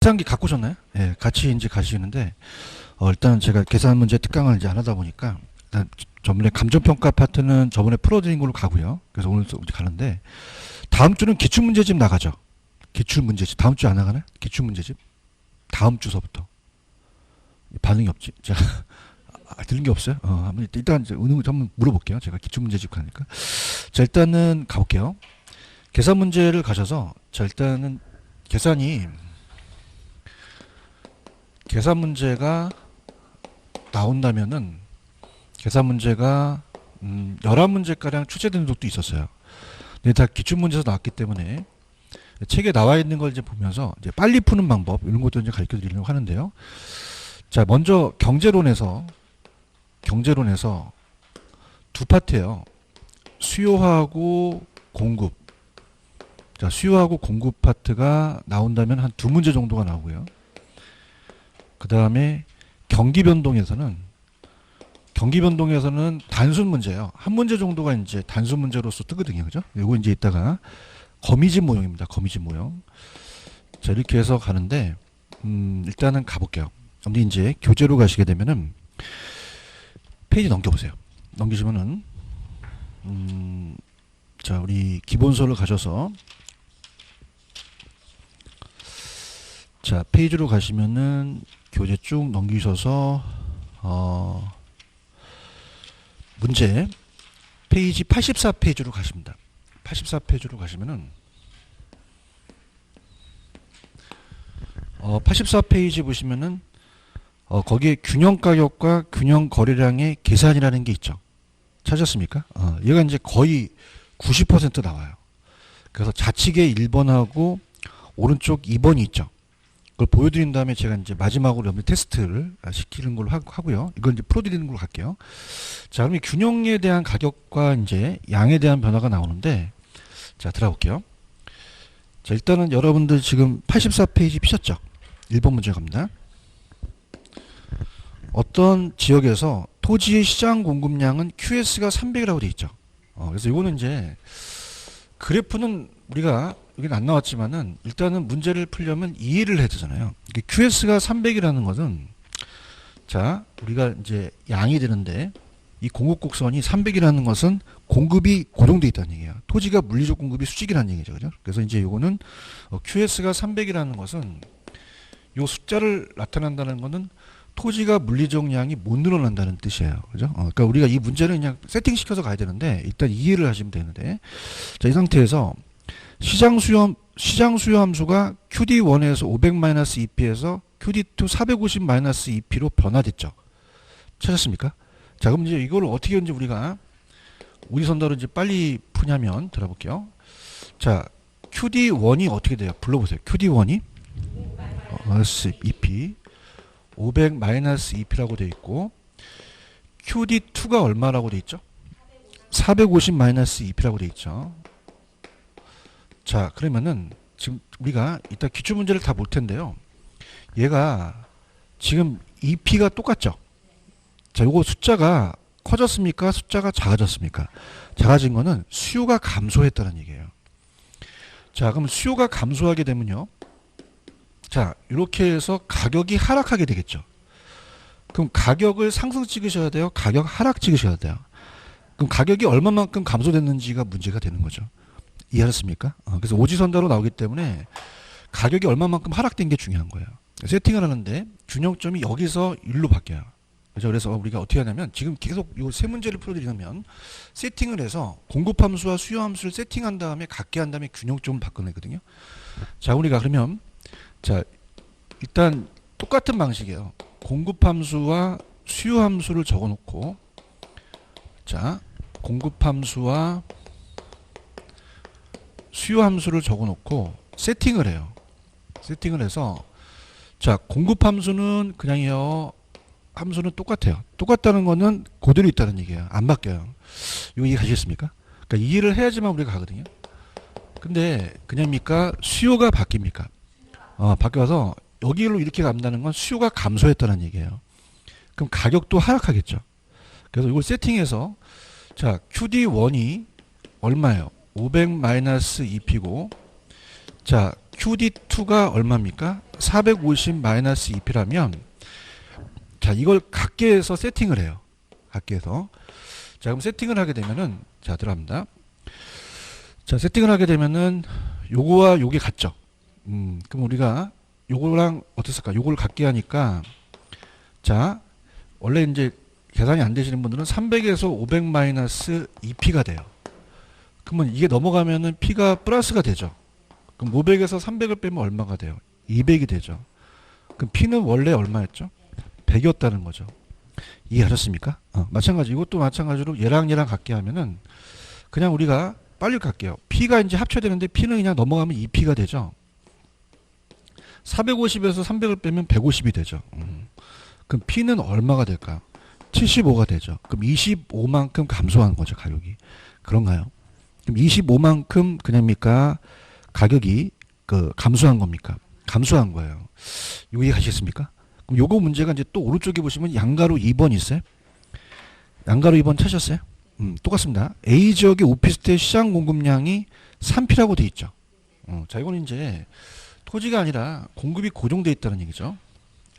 계산기 갖고 오셨나요? 예, 같이 이제 가시는데, 일단 제가 계산 문제 특강을 이제 안 하다 보니까, 일단 저번에 감정평가 파트는 저번에 풀어드린 걸로 가고요. 그래서 오늘 또 가는데, 다음 주는 기출문제집 나가죠. 기출문제집. 다음 주 안 나가나요? 기출문제집. 다음 주서부터. 반응이 없지. 자, 들은 게 없어요? 한번 일단 한번 물어볼게요. 제가 기출문제집 가니까. 자, 일단은 가볼게요. 계산 문제를 가셔서, 자, 일단은 계산 문제가 나온다면은 계산 문제가 11문제가량 출제된 적도 있었어요. 근데 다 기출문제에서 나왔기 때문에 책에 나와 있는 걸 이제 보면서 이제 빨리 푸는 방법 이런 것도 이제 가르쳐 드리려고 하는데요. 자, 먼저 경제론에서 두 파트예요. 수요하고 공급. 자, 수요하고 공급 파트가 나온다면 한 두 문제 정도가 나오고요. 그 다음에 경기 변동에서는 단순 문제예요. 한 문제 정도가 이제 단순 문제로서 뜨거든요. 그죠? 요거 이제 이따가 거미집 모형입니다. 거미집 모형. 자, 이렇게 해서 가는데, 일단은 가볼게요. 근데 이제 교재로 가시게 되면은 페이지 넘겨보세요. 넘기시면은, 자, 우리 기본서를 가셔서, 자, 페이지로 가시면은 교재 쭉 넘기셔서 문제 페이지 84페이지로 가십니다. 84페이지로 가시면은 84페이지 보시면은 거기에 균형 가격과 균형 거래량의 계산이라는 게 있죠. 찾았습니까? 얘가 이제 거의 90% 나와요. 그래서 좌측에 1번하고 오른쪽 2번이 있죠. 그걸 보여드린 다음에 제가 이제 마지막으로 여러분 테스트를 시키는 걸로 하고요. 이걸 이제 풀어드리는 걸로 갈게요. 자, 그럼 이 균형에 대한 가격과 이제 양에 대한 변화가 나오는데, 자, 들어볼게요. 자, 일단은 여러분들 지금 84페이지 피셨죠? 1번 문제 갑니다. 어떤 지역에서 토지의 시장 공급량은 QS가 300이라고 되어 있죠. 그래서 이거는 이제 그래프는 우리가 여기는 안 나왔지만은 일단은 문제를 풀려면 이해를 해야 되잖아요. QS가 300이라는 것은 자, 우리가 이제 양이 되는데 이 공급 곡선이 300이라는 것은 공급이 고정되어 있다는 얘기예요. 토지가 물리적 공급이 수직이라는 얘기죠. 그죠? 그래서 이제 이거는 QS가 300이라는 것은 이 숫자를 나타낸다는 것은 토지가 물리적 양이 못 늘어난다는 뜻이에요. 그죠? 그러니까 우리가 이 문제는 그냥 세팅시켜서 가야 되는데 일단 이해를 하시면 되는데 자, 이 상태에서 시장 수요 함수가 QD1에서 500-2P에서 QD2 450-2P로 변화됐죠. 찾았습니까? 자, 그럼 이제 이걸 어떻게 이제 우리가 우리 선다로 이제 빨리 푸냐면 들어볼게요. 자, QD1이 어떻게 돼요? 불러보세요. QD1이 -2P 500-2P라고 되어 있고 QD2가 얼마라고 되어 있죠? 450-2P라고 되어 있죠. 자, 그러면은 지금 우리가 이따 기출문제를 다 볼 텐데요. 얘가 지금 2P가 똑같죠? 자, 요거 숫자가 커졌습니까? 숫자가 작아졌습니까? 작아진 거는 수요가 감소했다는 얘기예요. 자, 그럼 수요가 감소하게 되면요. 자, 이렇게 해서 가격이 하락하게 되겠죠. 그럼 가격을 상승 찍으셔야 돼요? 가격 하락 찍으셔야 돼요? 그럼 가격이 얼마만큼 감소됐는지가 문제가 되는 거죠. 이해하셨습니까? 그래서 오지선다로 나오기 때문에 가격이 얼마만큼 하락된 게 중요한 거예요. 세팅을 하는데 균형점이 여기서 1로 바뀌어요. 그래서 우리가 어떻게 하냐면 지금 계속 이 세 문제를 풀어드리면 세팅을 해서 공급함수와 수요함수를 세팅한 다음에 갖게 한 다음에 균형점을 바꿔내거든요. 자, 우리가 그러면 자, 일단 똑같은 방식이에요. 공급함수와 수요함수를 적어놓고 자, 공급함수와 수요함수를 적어놓고 세팅을 해요. 세팅을 해서 자, 공급함수는 그냥요 함수는 똑같아요. 똑같다는 거는 그대로 있다는 얘기예요. 안 바뀌어요. 이거 이해하시겠습니까? 그러니까 이해를 해야지만 우리가 가거든요. 근데 그냥입니까? 수요가 바뀝니까? 바뀌어서 여기로 이렇게 간다는 건 수요가 감소했다는 얘기예요. 그럼 가격도 하락하겠죠. 그래서 이걸 세팅해서 자, QD1이 얼마예요? 500-2P고 자, QD2가 얼마입니까? 450 마이너스 2P라면 자, 이걸 각계해서 세팅을 해요. 각계해서. 자, 그럼 세팅을 하게 되면은 자, 들어갑니다. 자, 세팅을 하게 되면은 요거와 요게 같죠. 그럼 우리가 요거랑 어땠을까? 요걸 같게 하니까 자, 원래 이제 계산이 안 되시는 분들은 300에서 500 마이너스 2P가 돼요. 그러면 이게 넘어가면은 P가 플러스가 되죠. 그럼 500에서 300을 빼면 얼마가 돼요? 200이 되죠. 그럼 P는 원래 얼마였죠? 100이었다는 거죠. 이해하셨습니까? 마찬가지. 이것도 마찬가지로 얘랑 같게 하면은 그냥 우리가 빨리 갈게요. P가 이제 합쳐야 되는데 P는 그냥 넘어가면 2P가 되죠. 450에서 300을 빼면 150이 되죠. 그럼 P는 얼마가 될까요? 75가 되죠. 그럼 25만큼 감소한 거죠, 가격이. 그런가요? 그럼 25만큼 그냥입니까? 가격이 감소한 겁니까? 감소한 거예요. 이거 이해가시겠습니까? 그럼 요거 문제가 이제 또 오른쪽에 보시면 양가로 2번 있어요. 양가로 2번 찾으셨어요? 똑같습니다. A 지역의 오피스텔 시장 공급량이 3P라고 돼 있죠. 자, 이건 이제 토지가 아니라 공급이 고정돼 있다는 얘기죠.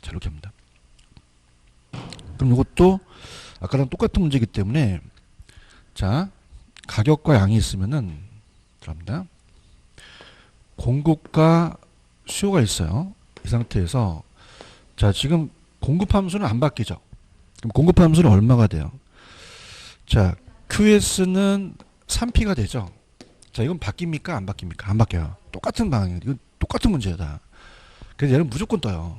자, 이렇게 합니다. 그럼 이것도 아까랑 똑같은 문제이기 때문에 자, 가격과 양이 있으면은 들어갑니다. 공급과 수요가 있어요. 이 상태에서 자, 지금 공급 함수는 안 바뀌죠. 그럼 공급 함수는 얼마가 돼요? 자, QS는 3P가 되죠. 자, 이건 바뀝니까? 안 바뀝니까? 안 바뀌어요. 똑같은 방향이에요. 이건 똑같은 문제다. 그래서 얘는 무조건 떠요.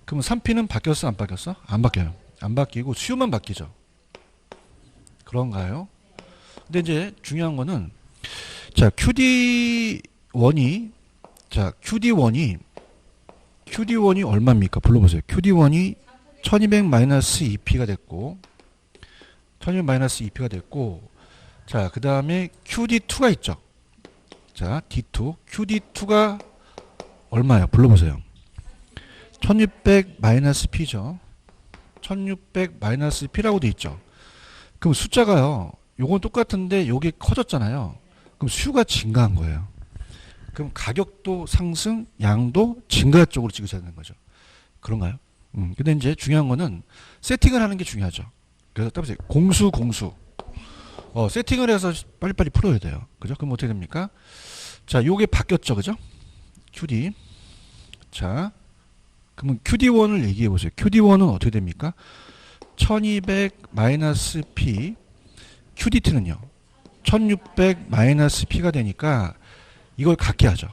그러면 3P는 바뀌었어? 안 바뀌었어? 안 바뀌어요. 안 바뀌고 수요만 바뀌죠. 그런가요? 근데 이제 중요한 거는 자, QD1이 얼마입니까? 불러보세요. QD1이 1200 마이너스 2P가 됐고 1200 마이너스 2P가 됐고 자, 그 다음에 QD2가 있죠. 자, D2 QD2가 얼마예요? 불러보세요. 1600 마이너스 P죠. 1600 마이너스 P라고 돼 있죠. 그럼 숫자가요. 요건 똑같은데 요게 커졌잖아요. 그럼 수요가 증가한 거예요. 그럼 가격도 상승, 양도 증가 쪽으로 찍으셔야 되는 거죠. 그런가요? 근데 이제 중요한 거는 세팅을 하는 게 중요하죠. 그래서 따라서 공수. 세팅을 해서 빨리빨리 풀어야 돼요. 그죠? 그럼 어떻게 됩니까? 자, 요게 바뀌었죠. 그죠? QD. 자, 그러면 QD1을 얘기해 보세요. QD1은 어떻게 됩니까? 1200 마이너스 P, QD2는요. 1600 마이너스 P가 되니까 이걸 같게 하죠.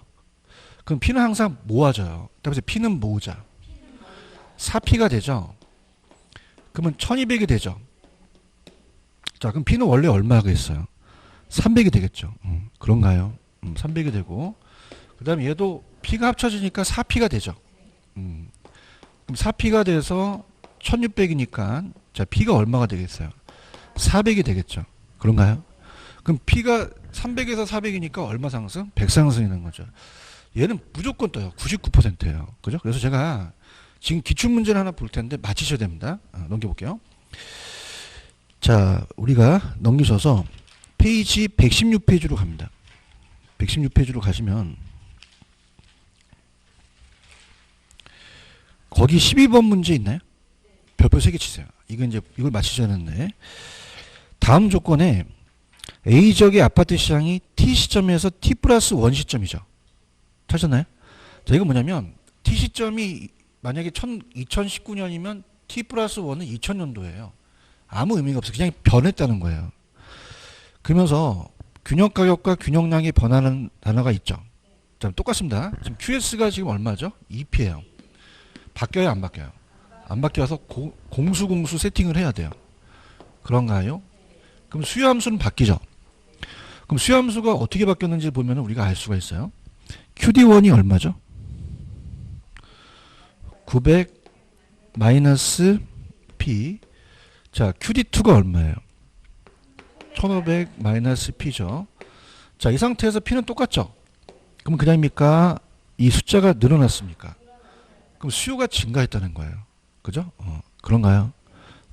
그럼 P는 항상 모아져요. 따라서 P는 모으자. 4P가 되죠. 그러면 1200이 되죠. 자, 그럼 P는 원래 얼마가 있어요? 300이 되겠죠. 그런가요? 300이 되고 그 다음에 얘도 P가 합쳐지니까 4P가 되죠. 그럼 4P가 돼서 1600이니까 자, P가 얼마가 되겠어요? 400이 되겠죠. 그런가요? 그럼 P가 300에서 400이니까 얼마 상승? 100 상승이는 거죠. 얘는 무조건 떠요. 99%예요. 그죠? 그래서 제가 지금 기출문제를 하나 볼 텐데 맞히셔야 됩니다. 넘겨볼게요. 자, 우리가 넘기셔서 페이지 116페이지로 갑니다. 116페이지로 가시면 거기 12번 문제 있나요? 별표 3개 치세요. 이걸 맞히셔야 하는데 다음 조건에 A 지역의 아파트 시장이 T 시점에서 T 플러스 1 시점이죠. 찾았나요? 자, 이건 뭐냐면 T 시점이 만약에 2019년이면 T 플러스 1은 2000년도예요. 아무 의미가 없어요. 그냥 변했다는 거예요. 그러면서 균형 가격과 균형량이 변하는 단어가 있죠. 자, 똑같습니다. 지금 QS가 지금 얼마죠? 2P예요. 바뀌어요? 안 바뀌어요? 안 바뀌어서 공수 세팅을 해야 돼요. 그런가요? 그럼 수요 함수는 바뀌죠. 그럼 수요 함수가 어떻게 바뀌었는지 보면 우리가 알 수가 있어요. QD1이 얼마죠? 900 마이너스 P. 자, QD2가 얼마예요? 1500 마이너스 P죠. 자, 이 상태에서 P는 똑같죠? 그럼 그냥입니까? 이 숫자가 늘어났습니까? 그럼 수요가 증가했다는 거예요. 그죠? 그런가요?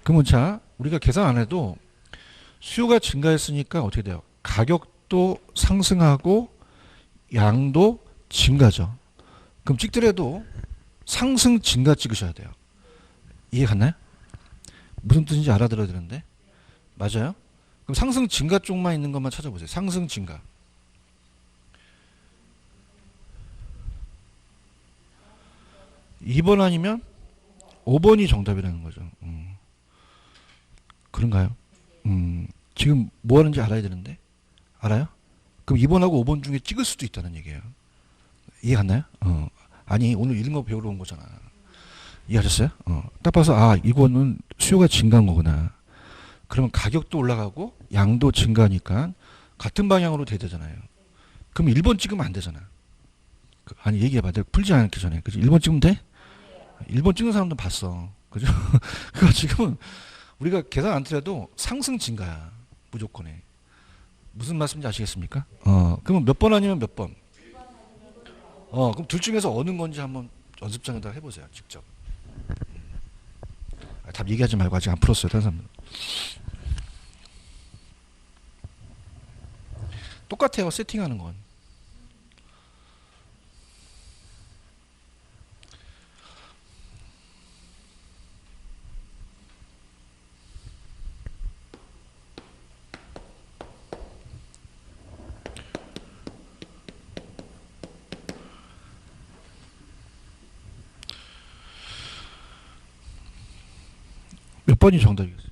그러면 자, 우리가 계산 안 해도 수요가 증가했으니까 어떻게 돼요? 가격도 상승하고 양도 증가죠. 그럼 찍더라도 상승 증가 찍으셔야 돼요. 이해 갔나요? 무슨 뜻인지 알아들어야 되는데. 맞아요? 그럼 상승 증가 쪽만 있는 것만 찾아보세요. 상승 증가. 2번 아니면 5번이 정답이라는 거죠. 그런가요? 지금 뭐 하는지 알아야 되는데. 알아요? 그럼 2번하고 5번 중에 찍을 수도 있다는 얘기예요. 이해 갔나요? 아니 오늘 이런 거 배우러 온 거잖아. 이해하셨어요? 딱 봐서 아 이거는 수요가 증가한 거구나. 그러면 가격도 올라가고 양도 증가하니까 같은 방향으로 돼야 되잖아요. 그럼 1번 찍으면 안 되잖아. 아니 얘기해봐. 내가 풀지 않기 전에. 그죠? 1번 찍으면 돼? 1번 찍는 사람도 봤어. 그죠? 그거 지금은 우리가 계산 안 틀어도 상승 증가야. 무조건에. 무슨 말씀인지 아시겠습니까? 그러면 몇 번 아니면 몇 번? 그럼 둘 중에서 어느 건지 한번 연습장에다 해보세요. 직접. 답 얘기하지 말고 아직 안 풀었어요. 다른 사람들. 똑같아요. 세팅하는 건. 몇 번이 정답이겠어요?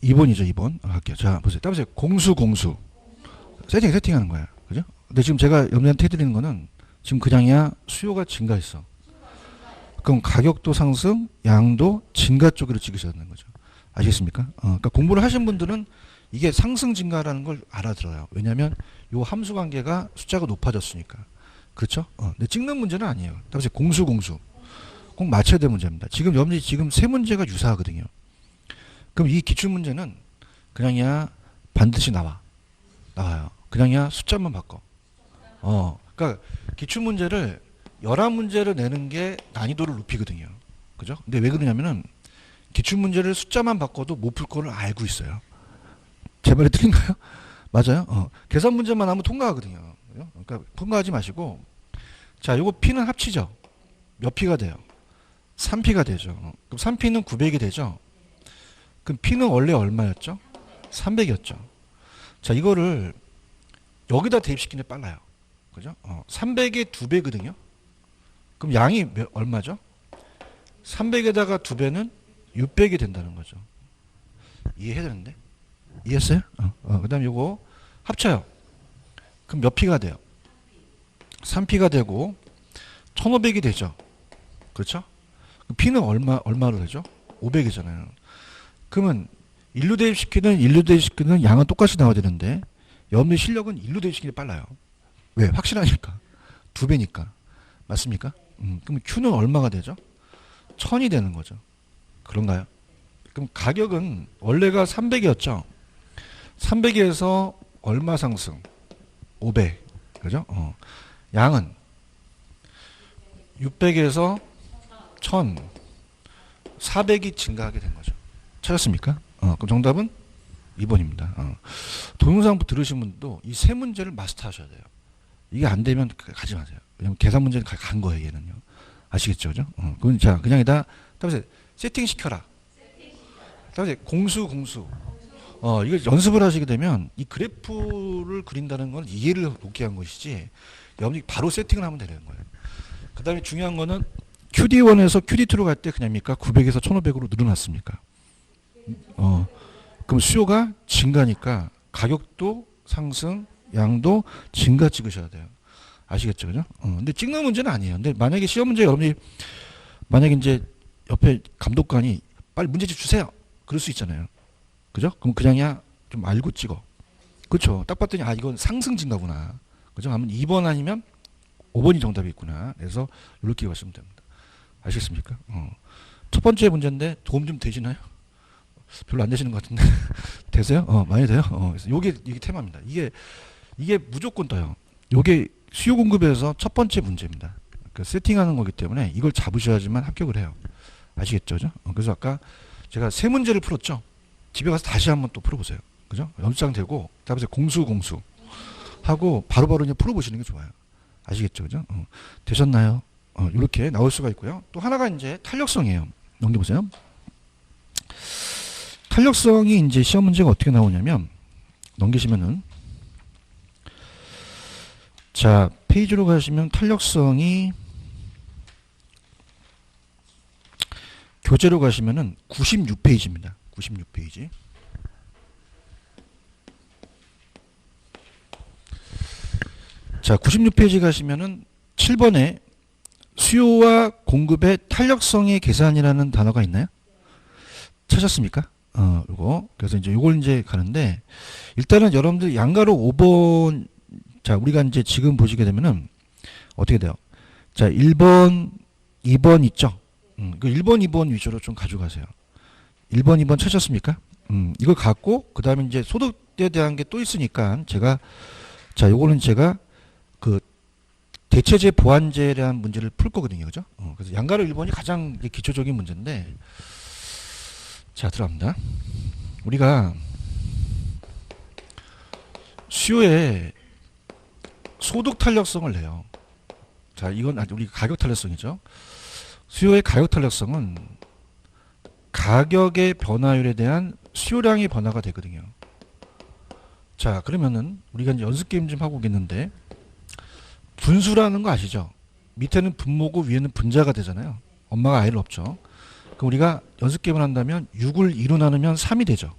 2번이죠, 2번. 할게요. 자, 보세요. 따보세요. 공수. 세팅하는 거야. 그죠? 근데 지금 제가 여러분한테 해드리는 거는 지금 그냥이야 수요가 증가했어. 그럼 가격도 상승, 양도 증가 쪽으로 찍으셔야 되는 거죠. 아시겠습니까? 그러니까 공부를 하신 분들은 이게 상승 증가라는 걸 알아들어요. 왜냐하면 요 함수 관계가 숫자가 높아졌으니까. 그렇죠? 근데 찍는 문제는 아니에요. 따보세요. 공수. 꼭 맞춰야 될 문제입니다. 지금 여러분들이 지금 세 문제가 유사하거든요. 그럼 이 기출 문제는 그냥이야 반드시 나와요. 그냥이야 숫자만 바꿔. 그러니까 기출 문제를 11문제를 내는 게 난이도를 높이거든요. 그죠? 근데 왜 그러냐면은 기출 문제를 숫자만 바꿔도 못 풀 거를 알고 있어요. 제 말이 틀린가요? 맞아요. 계산 문제만 하면 통과하거든요. 그러니까 통과하지 마시고 자, 요거 P는 합치죠. 몇 P가 돼요? 3P가 되죠. 그럼 3P는 900이 되죠. 그럼 P는 원래 얼마였죠? 300이었죠. 자, 이거를 여기다 대입시키는 게 빨라요. 그죠? 300의 2배거든요. 그럼 양이 얼마죠? 300에다가 2배는 600이 된다는 거죠. 이해해야 되는데? 이해했어요? 그 다음에 요거 합쳐요. 그럼 몇 P가 돼요? 3P가 되고 1500이 되죠. 그렇죠? P는 얼마로 되죠? 500이잖아요. 그러면 인류 대입시키는 양은 똑같이 나와야 되는데 여러분의 실력은 인류 대입시키는 게 빨라요. 왜? 확실하니까. 2배니까. 맞습니까? 그럼 Q는 얼마가 되죠? 1000이 되는 거죠. 그런가요? 그럼 가격은 원래가 300이었죠? 300에서 얼마 상승? 500. 그죠? 양은 600에서 1000, 400이 증가하게 된 거죠. 찾았습니까? 그럼 정답은 2번입니다. 동영상 들으신 분도 이 세 문제를 마스터하셔야 돼요. 이게 안 되면 가지 마세요. 왜냐면 계산 문제는 간 거예요, 얘는요. 아시겠죠? 그죠? 그건 자, 그냥이다. 따라서 세팅 시켜라. 따라서 공수. 이걸 연습을 하시게 되면 이 그래프를 그린다는 건 이해를 높게 한 것이지 여러분이 바로 세팅을 하면 되는 거예요. 그 다음에 중요한 거는 QD1에서 QD2로 갈 때 그냥입니까? 900에서 1500으로 늘어났습니까? 그럼 수요가 증가니까 가격도 상승, 양도 증가 찍으셔야 돼요. 아시겠죠? 그죠? 근데 찍는 문제는 아니에요. 근데 만약에 시험 문제 여러분이 만약에 이제 옆에 감독관이 빨리 문제집 주세요. 그럴 수 있잖아요. 그죠? 그럼 그냥이야 좀 알고 찍어. 그렇죠? 딱 봤더니 아 이건 상승 증가구나. 그죠? 하면 2번 아니면 5번이 정답이 있구나. 그래서 이렇게 가시면 됩니다. 아시겠습니까? 첫 번째 문제인데 도움 좀 되시나요? 별로 안 되시는 것 같은데 되세요? 많이 돼요? 그래서 이게 테마입니다. 이게 무조건 떠요. 이게 수요 공급에서 첫 번째 문제입니다. 그러니까 세팅하는 거기 때문에 이걸 잡으셔야지만 합격을 해요. 아시겠죠? 그죠? 그래서 아까 제가 세 문제를 풀었죠. 집에 가서 다시 한번 또 풀어보세요. 그죠? 연장 되고 그다음에 공수 하고 바로바로 그냥 풀어보시는 게 좋아요. 아시겠죠? 그죠? 되셨나요? 이렇게 나올 수가 있고요. 또 하나가 이제 탄력성이에요. 넘겨보세요. 탄력성이 이제 시험 문제가 어떻게 나오냐면, 넘기시면은, 자, 페이지로 가시면 탄력성이, 교재로 가시면은 96페이지입니다. 96페이지. 자, 96페이지 가시면은 7번에 수요와 공급의 탄력성의 계산이라는 단어가 있나요? 찾았습니까? 요거. 그래서 이제 요걸 이제 가는데, 일단은 여러분들 양가로 5번, 자, 우리가 이제 지금 보시게 되면은, 어떻게 돼요? 자, 1번, 2번 있죠? 그 1번, 2번 위주로 좀 가져가세요. 1번, 2번 찾았습니까? 이걸 갖고, 그 다음에 이제 소득에 대한 게 또 있으니까, 제가, 자, 요거는 제가, 그, 대체제 보완제에 대한 문제를 풀 거거든요. 그죠? 그래서 양가로 1번이 가장 기초적인 문제인데, 자, 들어갑니다. 우리가 수요에 소득 탄력성을 내요. 자, 이건 우리 가격 탄력성이죠. 수요의 가격 탄력성은 가격의 변화율에 대한 수요량의 변화가 되거든요. 자, 그러면은 우리가 이제 연습 게임 좀 하고 오겠는데, 분수라는 거 아시죠? 밑에는 분모고 위에는 분자가 되잖아요. 엄마가 아이를 없죠. 그럼 우리가 연습 게임을 한다면 6을 2로 나누면 3이 되죠.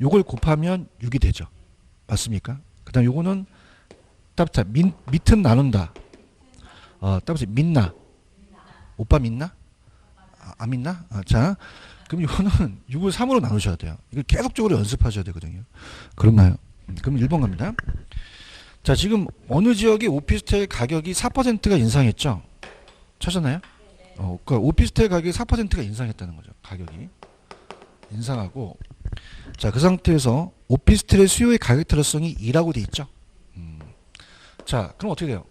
요걸 곱하면 6이 되죠. 맞습니까? 그 다음 요거는 따뜻하 밑은 나눈다. 따뜻해 믿나? 오빠 믿나? 안 믿나? 자, 그럼 이거는 6을 3으로 나누셔야 돼요. 이걸 계속적으로 연습하셔야 되거든요. 그런가요? 그럼 1번 갑니다. 자, 지금 어느 지역의 오피스텔 가격이 4%가 인상했죠? 찾았나요? 그러니까 오피스텔 가격이 4%가 인상했다는 거죠. 가격이 인상하고, 자, 그 상태에서 오피스텔의 수요의 가격 탄력성이 2라고 돼 있죠. 자, 그럼 어떻게 돼요?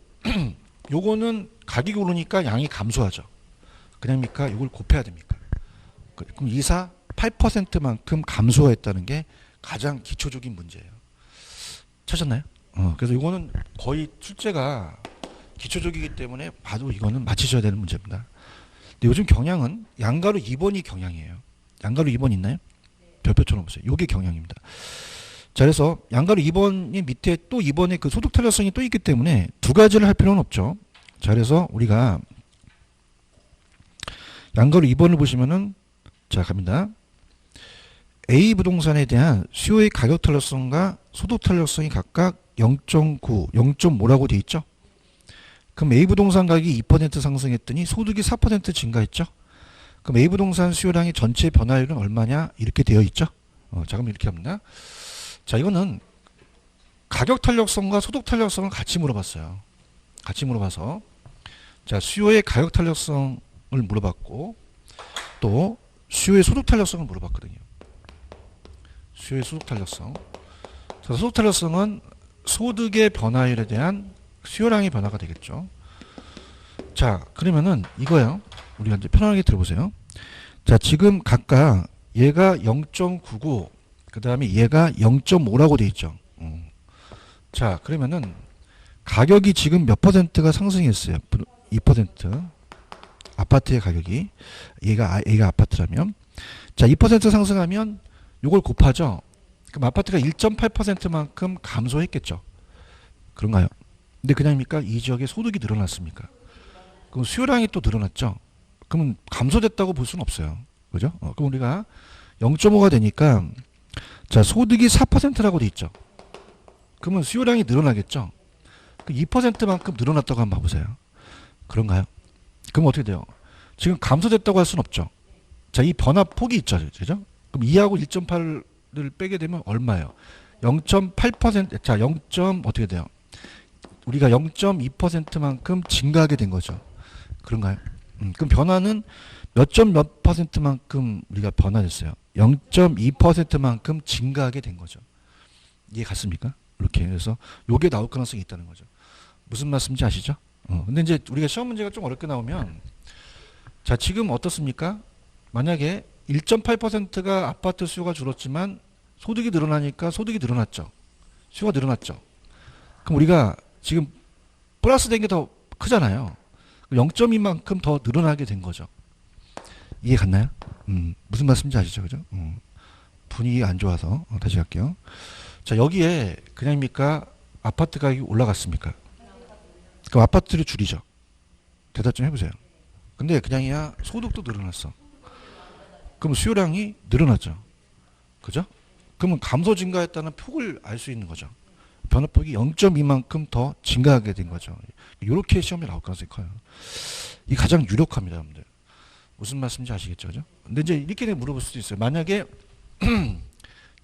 요거는 가격이 오르니까 양이 감소하죠. 그냥입니까? 이걸 곱해야 됩니까? 그럼 2, 4, 8%만큼 감소했다는 게 가장 기초적인 문제예요. 찾았나요? 그래서 이거는 거의 출제가 기초적이기 때문에 봐도 이거는 맞히셔야 되는 문제입니다. 근데 요즘 경향은 양가로 2번이 경향이에요. 양가로 2번 있나요? 별표처럼 보세요. 요게 경향입니다. 자, 그래서 양가로 2번이 밑에 또 2번에 그 소득 탄력성이 또 있기 때문에 두 가지를 할 필요는 없죠. 자, 그래서 우리가 양가로 2번을 보시면은, 자, 갑니다. A 부동산에 대한 수요의 가격 탄력성과 소득 탄력성이 각각 0.9, 0.5라고 돼 있죠. 그럼 A 부동산 가격이 2% 상승했더니 소득이 4% 증가했죠. 그럼 A 부동산 수요량의 전체 변화율은 얼마냐? 이렇게 되어 있죠. 자, 그럼 이렇게 합니다. 자, 이거는 가격 탄력성과 소득 탄력성을 같이 물어봤어요. 같이 물어봐서, 자, 수요의 가격 탄력성을 물어봤고, 또 수요의 소득 탄력성을 물어봤거든요. 수요의 소득 탄력성. 자, 소득 탄력성은 소득의 변화율에 대한 수요량의 변화가 되겠죠. 자, 그러면은 이거요. 우리가 이제 편안하게 들어보세요. 자, 지금 각각 얘가 0.99, 그 다음에 얘가 0.5라고 돼 있죠. 자, 그러면은 가격이 지금 몇 퍼센트가 상승했어요? 2%. 아파트의 가격이, 얘가 아파트라면, 자, 2% 상승하면 요걸 곱하죠. 그럼 아파트가 1.8%만큼 감소했겠죠. 그런가요? 근데 그냥입니까? 이 지역의 소득이 늘어났습니까? 그럼 수요량이 또 늘어났죠. 그러면 감소됐다고 볼 수는 없어요. 그죠? 그럼 우리가 0.5가 되니까, 자, 소득이 4%라고 돼 있죠. 그러면 수요량이 늘어나겠죠. 2%만큼 늘어났다고 한번 봐보세요. 그런가요? 그럼 어떻게 돼요? 지금 감소됐다고 할 수는 없죠. 자, 이 변화 폭이 있죠. 그죠? 그럼 2하고 1.8을 빼게 되면 얼마예요? 0.8%, 자, 0. 어떻게 돼요? 우리가 0.2%만큼 증가하게 된 거죠. 그런가요? 그럼 변화는 몇 퍼센트만큼 우리가 변화됐어요? 0.2%만큼 증가하게 된 거죠. 이해 갔습니까? 이렇게 해서 요게 나올 가능성이 있다는 거죠. 무슨 말씀인지 아시죠? 근데 이제 우리가 시험 문제가 좀 어렵게 나오면, 자, 지금 어떻습니까? 만약에 1.8%가 아파트 수요가 줄었지만 소득이 늘어나니까 소득이 늘어났죠. 수요가 늘어났죠. 그럼 우리가 지금 플러스 된 게 더 크잖아요. 0.2만큼 더 늘어나게 된 거죠. 이해 갔나요? 무슨 말씀인지 아시죠? 그죠? 분위기 안 좋아서 다시 할게요. 자, 여기에 그냥입니까? 아파트 가격이 올라갔습니까? 그럼 아파트를 줄이죠. 대답 좀 해보세요. 근데 그냥이야 소득도 늘어났어. 그럼 수요량이 늘어났죠. 그죠? 그러면 감소 증가했다는 폭을 알 수 있는 거죠. 변화폭이 0.2만큼 더 증가하게 된 거죠. 이렇게 시험에 나올 가능성이 커요. 이 가장 유력합니다, 여러분들. 무슨 말씀인지 아시겠죠, 그죠? 근데 이제 이렇게 물어볼 수도 있어요. 만약에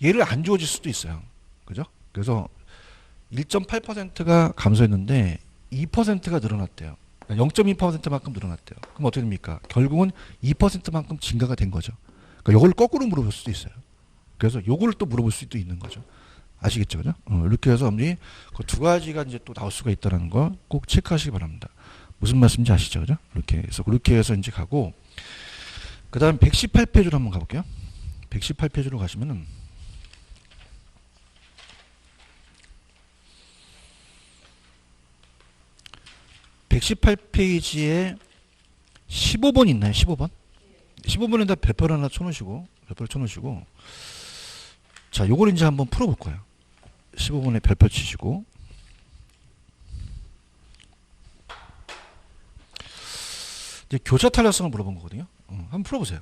얘를 안 주어질 수도 있어요, 그죠? 그래서 1.8%가 감소했는데 2%가 늘어났대요. 0.2%만큼 늘어났대요. 그럼 어떻게 됩니까? 결국은 2%만큼 증가가 된 거죠. 그러니까 이걸 거꾸로 물어볼 수도 있어요. 그래서 요걸 또 물어볼 수도 있는 거죠. 아시겠죠, 그죠? 이렇게 해서 여러분들이 그 두 가지가 이제 또 나올 수가 있다는 거 꼭 체크하시기 바랍니다. 무슨 말씀인지 아시죠, 그죠? 그렇게 해서 이제 가고, 그 다음 118페이지로 한번 가볼게요. 118페이지로 가시면은, (118페이지에) 15번 있나요? 15번? 15번에다 별표를 하나 쳐놓으시고, 별표를 쳐놓으시고, 자, 요걸 이제 한번 풀어볼 거예요. 15번에 별표 치시고, 이제 교차 탄력성을 물어본 거거든요. 한번 풀어보세요.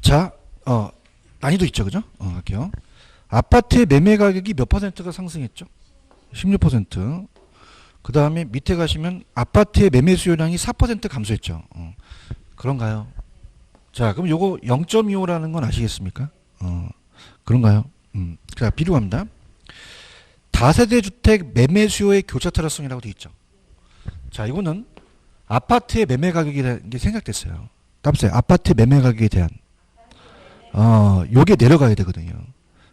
자, 난이도 있죠, 그죠? 할게요. 아파트의 매매 가격이 몇 퍼센트가 상승했죠? 16%. 그 다음에 밑에 가시면 아파트의 매매 수요량이 4% 감소했죠. 그런가요? 자, 그럼 요거 0.25라는 건 아시겠습니까? 그런가요? 자, 비교합니다. 다세대 주택 매매 수요의 교차 타락성이라고 되어 있죠. 자, 이거는 아파트의 매매 가격이라는 게 생각됐어요. 답세 아파트 매매 가격에 대한 요게 내려가야 되거든요.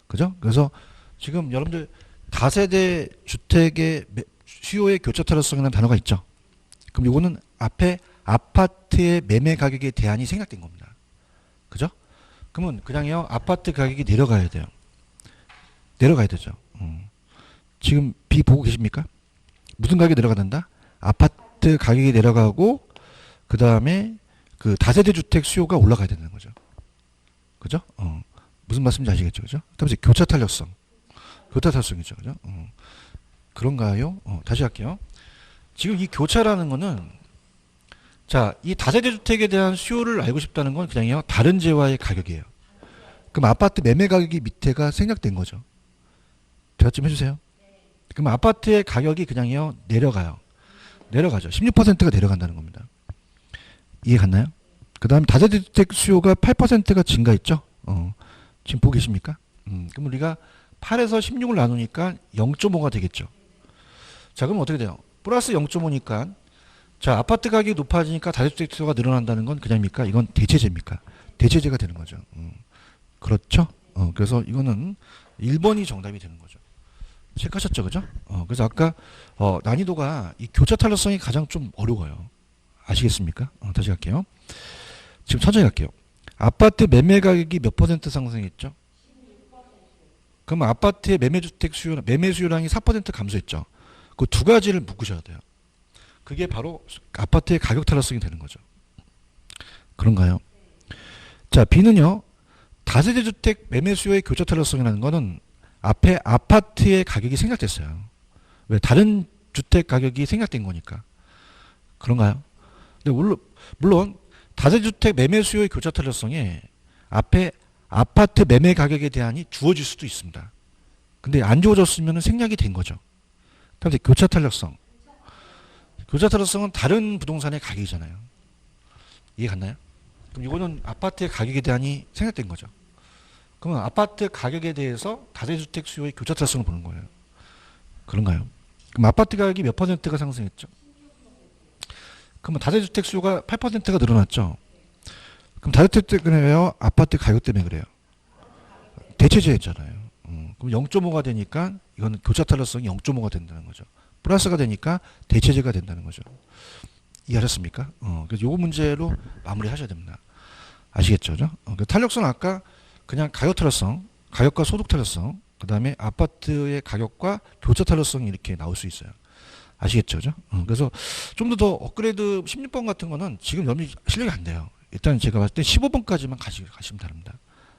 그죠? 그래서 지금 여러분들 다세대 주택의 수요의 교차 타락성이라는 단어가 있죠. 그럼 요거는 앞에 아파트의 매매 가격에 대한이 생략된 겁니다. 그죠? 그러면 그냥요 아파트 가격이 내려가야 돼요. 내려가야 되죠. 지금 B 보고 계십니까? 무슨 가격이 내려가는다? 아파트 가격이 내려가고 그 다음에 그 다세대 주택 수요가 올라가야 되는 거죠. 그죠? 무슨 말씀인지 아시겠죠? 그죠? 그다음에 교차 탄력성. 교차 탄력성이죠. 그죠? 그런가요? 다시 할게요. 지금 이 교차라는 거는 자, 이 다세대 주택에 대한 수요를 알고 싶다는 건 그냥요. 다른 재화의 가격이에요. 그럼 아파트 매매 가격이 밑에가 생략된 거죠. 대화 좀 해주세요. 그럼 아파트의 가격이 그냥요. 내려가요. 내려가죠. 16%가 내려간다는 겁니다. 이해 갔나요? 그 다음에 다세대 주택 수요가 8%가 증가했죠. 지금 보고 계십니까? 그럼 우리가 8에서 16을 나누니까 0.5가 되겠죠. 자, 그럼 어떻게 돼요? 플러스 0.5니까 자, 아파트 가격이 높아지니까 다세대주택 수요가 늘어난다는 건 그냥입니까? 이건 대체제입니까? 대체제가 되는 거죠. 그렇죠? 그래서 이거는 1번이 정답이 되는 거죠. 체크하셨죠? 그죠? 그래서 아까 난이도가 이 교차 탄력성이 가장 좀 어려워요. 아시겠습니까? 다시 갈게요. 지금 천천히 갈게요. 아파트 매매 가격이 몇 퍼센트 상승했죠? 그럼 아파트의 매매주택 수요, 매매 수요량이 4% 감소했죠. 그 두 가지를 묶으셔야 돼요. 그게 바로 아파트의 가격 탄력성이 되는 거죠. 그런가요? 자, B는요. 다세대 주택 매매 수요의 교차 탄력성이라는 거는 앞에 아파트의 가격이 생략됐어요. 왜? 다른 주택 가격이 생략된 거니까. 그런가요? 근데 물론 다세주택 매매 수요의 교차 탄력성에 앞에 아파트 매매 가격에 대한이 주어질 수도 있습니다. 근데 안 주어졌으면 생략이 된 거죠. 그런데 교차 탄력성. 교차 탄력성은 다른 부동산의 가격이잖아요. 이해 갔나요? 그럼 이거는 아파트의 가격에 대한이 생략된 거죠. 그러면 아파트 가격에 대해서 다세주택 수요의 교차 탄력성을 보는 거예요. 그런가요? 그럼 아파트 가격이 몇 퍼센트가 상승했죠? 그러면 다세주택 수요가 8%가 늘어났죠? 그럼 다세주택 때문에 왜요? 아파트 가격 때문에 그래요. 대체제였잖아요. 그럼 0.5가 되니까 이거는 교차 탄력성이 0.5가 된다는 거죠. 플러스가 되니까 대체제가 된다는 거죠. 이해하셨습니까? 그래서 요거 문제로 마무리하셔야 됩니다. 아시겠죠? 그 탄력성은 아까 그냥 가격 탄력성, 가격과 소득 탄력성, 그 다음에 아파트의 가격과 교차 탄력성이 이렇게 나올 수 있어요. 아시겠죠? 그래서 좀 더 업그레이드 16번 같은 거는 지금 여러분이 실력이 안 돼요. 일단 제가 봤을 때 15번까지만 가시면 됩니다.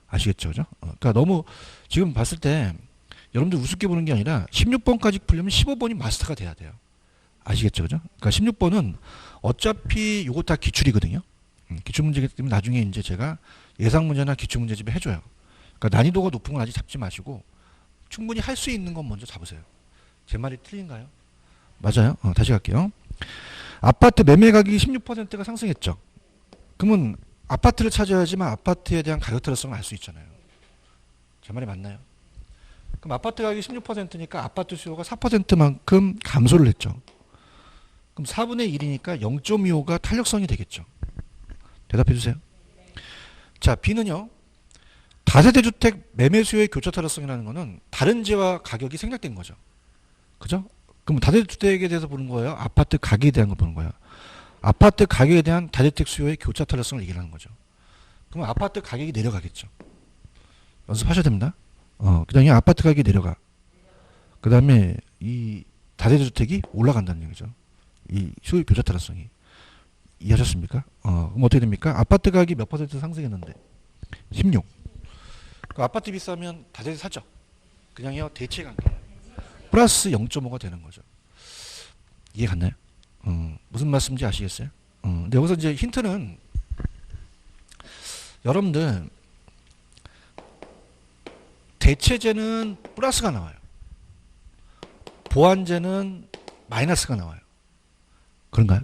아시겠죠? 그러니까 너무 지금 봤을 때 여러분들 우습게 보는 게 아니라 16번까지 풀려면 15번이 마스터가 돼야 돼요. 아시겠죠? 그러니까 16번은 어차피 요거 다 기출이거든요. 기출문제이기 때문에 나중에 이제 제가 예상문제나 기출문제집에 해줘요. 그러니까 난이도가 높은 건 아직 잡지 마시고 충분히 할 수 있는 건 먼저 잡으세요. 제 말이 틀린가요? 맞아요. 다시 갈게요. 아파트 매매 가격이 16%가 상승했죠. 그러면 아파트를 찾아야지만 아파트에 대한 가격 탄력성을 알 수 있잖아요. 제 말이 맞나요? 그럼 아파트 가격이 16%니까 아파트 수요가 4%만큼 감소를 했죠. 그럼 4분의 1이니까 0.25가 탄력성이 되겠죠. 대답해 주세요. 자, B는요. 다세대 주택 매매 수요의 교차 탄력성이라는 거는 다른 재화 가격이 생략된 거죠. 그죠? 그럼 다세대 주택에 대해서 보는 거예요? 아파트 가격에 대한 걸 보는 거예요? 아파트 가격에 대한 다주택 수요의 교차 탄력성을 얘기하는 거죠. 그럼 아파트 가격이 내려가겠죠. 연습하셔야 됩니다. 그냥 아파트 가격이 내려가. 그 다음에 이 다세대 주택이 올라간다는 얘기죠. 이 수요 교차 탄력성이. 이해하셨습니까? 그럼 어떻게 됩니까? 아파트 가격이 몇 퍼센트 상승했는데? 16. 그 아파트 비싸면 다세대 사죠. 그냥요 대체 관계. 플러스 0.5가 되는 거죠. 이해 갔나요? 무슨 말씀인지 아시겠어요? 근데 여기서 이제 힌트는 여러분들 대체제는 플러스가 나와요. 보완제는 마이너스가 나와요. 그런가요?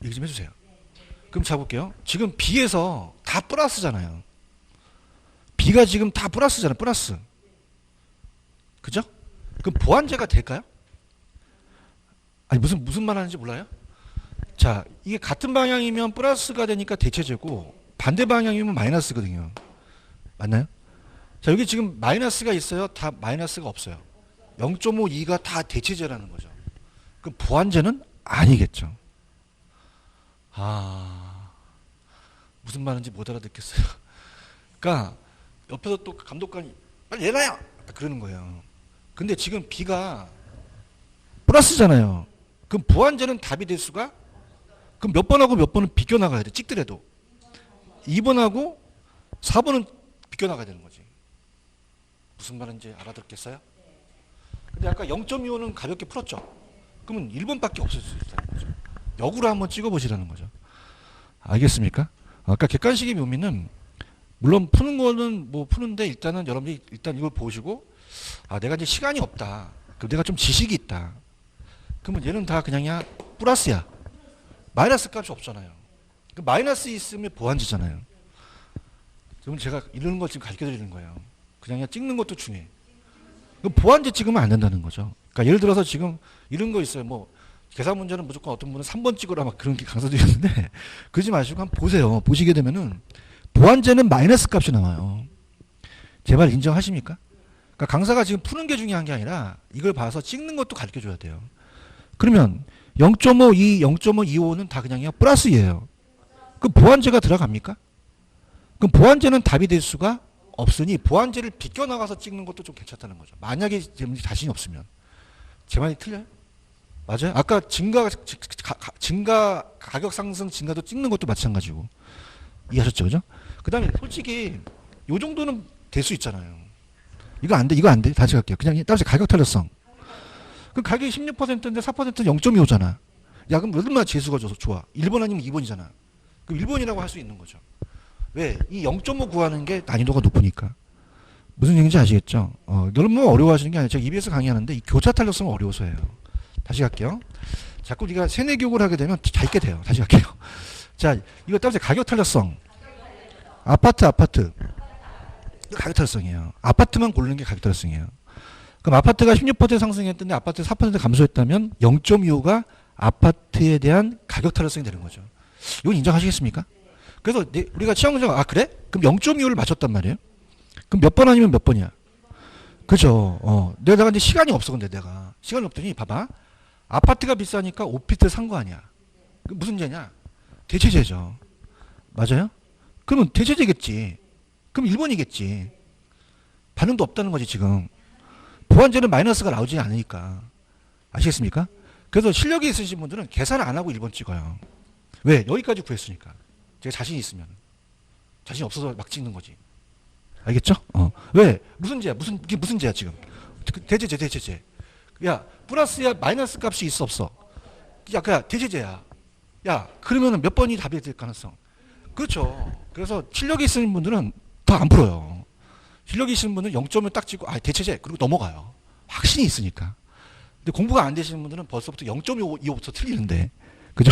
얘기 좀 해주세요. 그럼 잡을게요. 지금 B에서 다 플러스잖아요. B가 지금 다 플러스잖아요. 플러스. 그죠? 그럼 보완제가 될까요? 아니 무슨 말 하는지 몰라요? 자, 이게 같은 방향이면 플러스가 되니까 대체제고 반대 방향이면 마이너스거든요. 맞나요? 자, 여기 지금 마이너스가 있어요? 다 마이너스가 없어요? 0.5, 2가 다 대체제라는 거죠. 그럼 보완제는 아니겠죠. 무슨 말인지 못 알아듣겠어요. 그러니까 옆에서 또 감독관이 빨리 내놔요! 그러는 거예요. 근데 지금 B가 플러스잖아요. 그럼 보완제는 답이 될 수가? 그럼 몇 번하고 몇 번은 비껴나가야 돼. 찍더라도. 2번하고 4번은 비껴나가야 되는 거지. 무슨 말인지 알아듣겠어요? 근데 아까 0.25는 가볍게 풀었죠. 그러면 1번밖에 없을 수 있다는 거죠. 역으로 한번 찍어보시라는 거죠. 알겠습니까? 아까 객관식의 묘미는 물론 푸는 거는 뭐 푸는데 일단은 여러분들이 일단 이걸 보시고 아 내가 이제 시간이 없다. 그럼 내가 좀 지식이 있다. 그러면 얘는 다 그냥이야 플러스야. 마이너스 값이 없잖아요. 그 마이너스 있으면 보완지잖아요. 그러면 제가 이런 걸 지금 가르쳐 드리는 거예요. 그냥 찍는 것도 중요해. 그럼 보완제 찍으면 안 된다는 거죠. 그러니까 예를 들어서 지금 이런 거 있어요. 뭐 계산 문제는 무조건 어떤 분은 3번 찍으라 막 그런 게 강사들이었는데 그러지 마시고 한번 보세요. 보시게 되면은 보완제는 마이너스 값이 나와요. 제 말 인정하십니까? 그러니까 강사가 지금 푸는 게 중요한 게 아니라 이걸 봐서 찍는 것도 가르쳐 줘야 돼요. 그러면 0.52, 0.25는 다 그냥요 플러스예요. 그럼 보완제가 들어갑니까? 그럼 보완제는 답이 될 수가 없으니 보완제를 비껴나가서 찍는 것도 좀 괜찮다는 거죠. 만약에 자신이 없으면. 제 말이 틀려요? 맞아요? 아까 증가, 가격 상승 증가도 찍는 것도 마찬가지고. 이해하셨죠? 그죠? 그 다음에 솔직히 요 정도는 될 수 있잖아요. 이거 안 돼, 이거 안 돼. 다시 갈게요. 그냥 따라서 가격 탄력성. 그 가격이 16%인데 4%는 0.25잖아. 야, 그럼 얼마나 재수가 좋아? 1번 아니면 2번이잖아. 그럼 1번이라고 할 수 있는 거죠. 왜? 이 0.5 구하는 게 난이도가 높으니까. 무슨 얘기인지 아시겠죠? 너무 어려워하시는 게 아니라 제가 EBS 강의하는데 이 교차 탄력성은 어려워서 해요. 다시 갈게요. 자꾸 우리가 세뇌 교육을 하게 되면 잘 있게 돼요. 다시 갈게요. 자, 이거 따라서 가격 탄력성. 아파트. 이거 가격 탄력성이에요. 아파트만 고르는 게 가격 탄력성이에요. 그럼 아파트가 16% 상승했는데 아파트 4% 감소했다면 0.25가 아파트에 대한 가격 탄력성이 되는 거죠. 이건 인정하시겠습니까? 그래서 우리가 취향문제가 아 그래? 그럼 0.25를 맞췄단 말이에요. 그럼 몇 번 아니면 몇 번이야? 그죠? 내가 이제 시간이 없어 근데 내가 시간이 없더니 봐봐. 아파트가 비싸니까 오피스텔 산 거 아니야. 그 무슨 죄냐? 대체제죠. 맞아요? 그러면 대체제겠지. 그럼 1번이겠지. 반응도 없다는 거지 지금. 보완제는 마이너스가 나오지 않으니까. 아시겠습니까? 그래서 실력이 있으신 분들은 계산 안 하고 1번 찍어요. 왜? 여기까지 구했으니까. 제가 자신이 있으면. 자신이 없어서 막 찍는 거지. 알겠죠? 왜? 무슨 죄야? 이게 무슨 죄야 지금? 대체제. 야, 플러스야 마이너스 값이 있어 없어? 야, 그냥 대체제야. 야, 그러면 몇 번이 답이 될 가능성? 그렇죠. 그래서 실력이 있으신 분들은 더 안 풀어요. 실력이 있으신 분은 0점을 딱 찍고 아 대체제 그리고 넘어가요. 확신이 있으니까. 근데 공부가 안 되시는 분들은 벌써부터 0.25부터 틀리는데 그죠?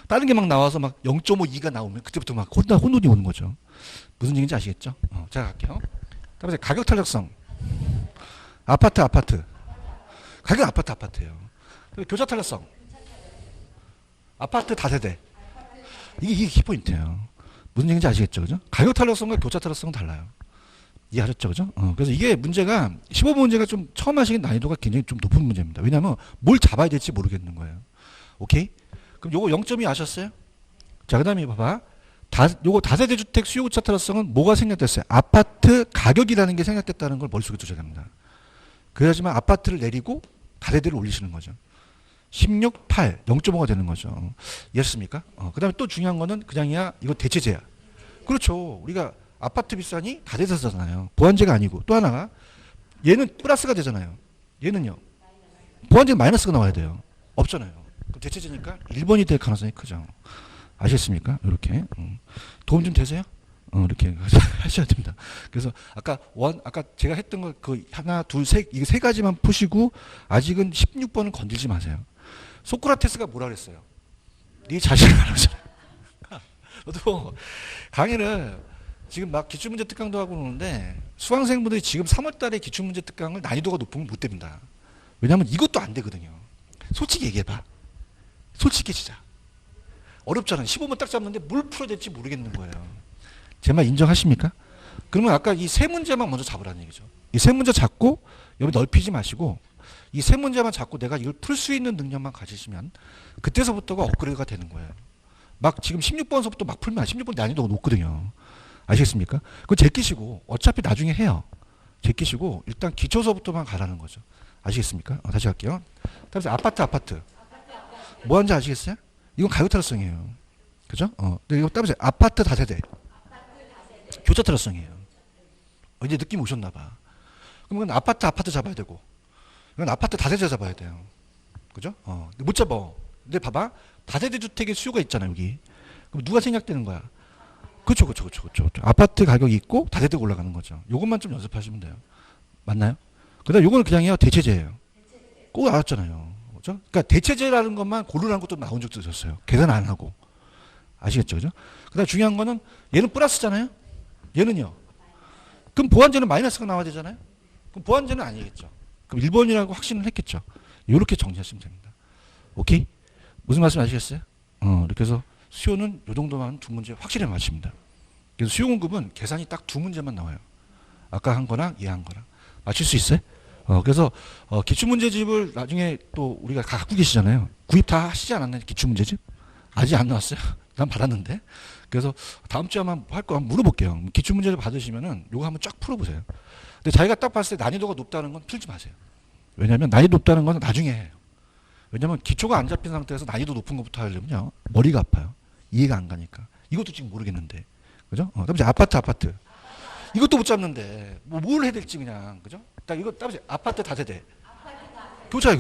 다른 게 막 나와서 막 0.52가 나오면 그때부터 막 혼돈이 오는 거죠. 무슨 얘기인지 아시겠죠? 자 갈게요. 다음에 가격 탄력성. 아파트. 가격 아파트예요. 교차 탄력성. 아파트 다세대. 이게 키포인트예요. 무슨 얘기인지 아시겠죠? 그죠? 가격 탄력성과 교차 탄력성은 달라요. 이해하셨죠? 그죠? 그래서 이게 문제가 15번 문제가 좀 처음 하시는 난이도가 굉장히 좀 높은 문제입니다. 왜냐하면 뭘 잡아야 될지 모르겠는 거예요. 오케이? 그럼 요거 0.2 아셨어요? 자, 그 다음에 봐봐. 요거 다세대 주택 수요 교차 탄력성은 뭐가 생략됐어요? 아파트 가격이라는 게 생략됐다는 걸 머릿속에 두셔야 됩니다. 그래야지만 아파트를 내리고 다세대를 올리시는 거죠. 16, 8, 0.5가 되는 거죠. 이해했습니까? 그 다음에 또 중요한 거는 그냥이야, 이거 대체제야. 그렇죠. 우리가 아파트 비싸니 다세대잖아요. 보완제가 아니고. 또 하나가, 얘는 플러스가 되잖아요. 얘는요. 보완제는 마이너스가 나와야 돼요. 없잖아요. 그럼 대체제니까 1번이 될 가능성이 크죠. 아시겠습니까? 이렇게. 도움 좀 되세요? 이렇게 하셔야 됩니다. 그래서 아까 제가 했던 거 그 하나, 둘, 셋, 이게 세 가지만 푸시고 아직은 16번은 건들지 마세요. 소크라테스가 뭐라 그랬어요? 네 자신을 알아잖아요. 저도 강의를 지금 막 기출문제 특강도 하고 그러는데 수강생분들이 지금 3월달에 기출문제 특강을 난이도가 높으면 못 됩니다. 왜냐하면 이것도 안 되거든요. 솔직히 얘기해봐. 솔직해지자. 어렵잖아요. 15번 딱 잡는데 뭘 풀어야 될지 모르겠는 거예요. 제 말 인정하십니까? 그러면 아까 이 세 문제만 먼저 잡으라는 얘기죠. 이 세 문제 잡고 여기 넓히지 마시고 이 세 문제만 잡고 내가 이걸 풀 수 있는 능력만 가지시면 그때서부터가 업그레이드가 되는 거예요. 막 지금 16번서부터 막 풀면 16번 난이도가 높거든요. 아시겠습니까? 그거 제끼시고 어차피 나중에 해요. 제끼시고 일단 기초서부터만 가라는 거죠. 아시겠습니까? 다시 할게요. 다음에 아파트. 뭐 하는지 아시겠어요? 이건 가격 탄력성이에요. 그죠? 근데 이거 따보세요. 아파트 다세대. 교차 트러성이에요. 이제 느낌 오셨나 봐. 그럼 이건 아파트 잡아야 되고, 이건 아파트 다세대 잡아야 돼요. 그죠? 근데 못 잡아. 근데 봐봐. 다세대 주택의 수요가 있잖아, 여기. 그럼 누가 생략되는 거야? 그쵸. 아파트 가격이 있고 다세대가 올라가는 거죠. 요것만 좀 연습하시면 돼요. 맞나요? 그 다음 요거는 그냥요, 대체제예요. 꼭 알았잖아요. 그죠? 그러니까 대체제라는 것만 고르라는 것도 나온 적도 있었어요. 계산 안 하고. 아시겠죠? 그죠? 그 다음 중요한 거는 얘는 플러스잖아요? 얘는요. 그럼 보완제는 마이너스가 나와야 되잖아요? 그럼 보완제는 아니겠죠. 그럼 1번이라고 확신을 했겠죠. 이렇게 정리하시면 됩니다. 오케이? 무슨 말씀 아시겠어요? 이렇게 해서 수요는 요 정도만 두 문제 확실히 맞춥니다. 그래서 수요 공급은 계산이 딱 두 문제만 나와요. 아까 한 거랑 얘 한 거랑. 맞출 수 있어요? 그래서 기출문제집을 나중에 또 우리가 갖고 계시잖아요. 구입 다 하시지 않았나요? 기출문제집? 아직 안 나왔어요. 난 받았는데. 그래서 다음 주에 한번 할 거 한번 물어볼게요. 기출문제를 받으시면은 요거 한번 쫙 풀어보세요. 근데 자기가 딱 봤을 때 난이도가 높다는 건 풀지 마세요. 왜냐하면 난이도 높다는 건 나중에 해요. 왜냐하면 기초가 안 잡힌 상태에서 난이도 높은 것부터 하려면요. 머리가 아파요. 이해가 안 가니까. 이것도 지금 모르겠는데. 그죠? 그다음에 이제 아파트. 이것도 못 잡는데 뭘 해야 될지 그냥. 그죠? 딱 이거 따보세요. 아파트 다세대. 교차.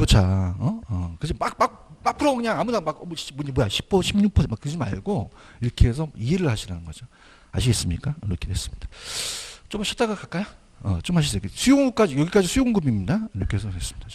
그래서 막 풀어 그냥 아무나 뭐야 10% 16%막 그러지 말고 이렇게 해서 이해를 하시라는 거죠. 아시겠습니까? 이렇게 됐습니다. 좀 쉬다가 갈까요? 좀 하시세요. 수요공급까지 여기까지 수요공급입니다. 이렇게 해서 됐습니다.